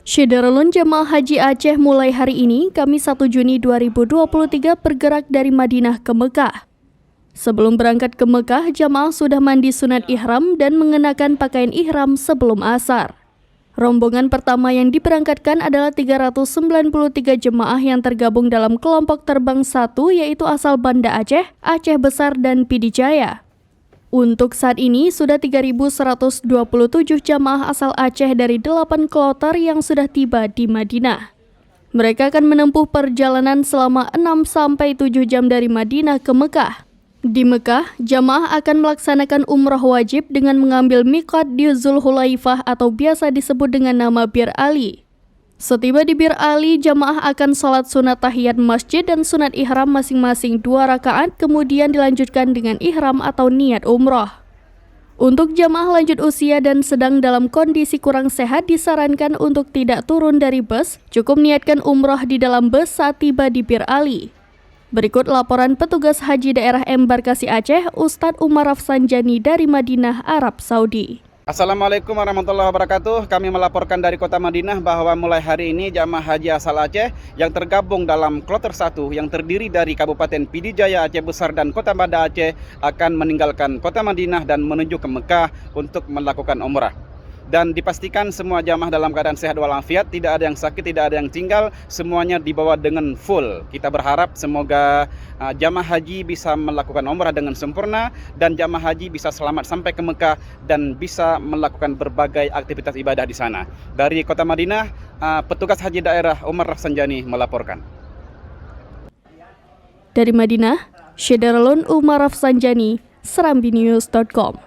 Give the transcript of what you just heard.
Syederalun jemaah haji Aceh mulai hari ini, Kamis 1 Juni 2023 bergerak dari Madinah ke Mekah. Sebelum berangkat ke Mekah, jemaah sudah mandi sunat ihram dan mengenakan pakaian ihram sebelum asar. Rombongan pertama yang diberangkatkan adalah 393 jemaah yang tergabung dalam kelompok terbang 1, yaitu asal Banda Aceh, Aceh Besar, dan Pidijaya. Untuk saat ini, sudah 3.127 jamaah asal Aceh dari 8 kloter yang sudah tiba di Madinah. Mereka akan menempuh perjalanan selama 6-7 jam dari Madinah ke Mekah. Di Mekah, jamaah akan melaksanakan umrah wajib dengan mengambil miqat di Zulhulaifah atau biasa disebut dengan nama Bir Ali. Setiba di Bir Ali, jamaah akan sholat sunat tahiyat masjid dan sunat ihram masing-masing 2 rakaat, kemudian dilanjutkan dengan ihram atau niat umroh. Untuk jamaah lanjut usia dan sedang dalam kondisi kurang sehat, disarankan untuk tidak turun dari bus, cukup niatkan umroh di dalam bus saat tiba di Bir Ali. Berikut laporan petugas haji daerah embarkasi Aceh, Ustadz Umar Rafsanjani dari Madinah, Arab Saudi. Assalamualaikum warahmatullahi wabarakatuh. Kami melaporkan dari kota Madinah bahwa mulai hari ini jamaah haji asal Aceh yang tergabung dalam kloter 1 yang terdiri dari Kabupaten Pidijaya, Aceh Besar, dan Kota Banda Aceh akan meninggalkan kota Madinah dan menuju ke Mekah untuk melakukan umrah. Dan dipastikan semua jamaah dalam keadaan sehat walafiat, tidak ada yang sakit, tidak ada yang tinggal, semuanya dibawa dengan full. Kita berharap semoga jamaah haji bisa melakukan umrah dengan sempurna dan jamaah haji bisa selamat sampai ke Mekah dan bisa melakukan berbagai aktivitas ibadah di sana. Dari kota Madinah, petugas haji daerah Umar Rafsanjani melaporkan. Dari Madinah, Syederalun Umar Rafsanjani, serambinews.com.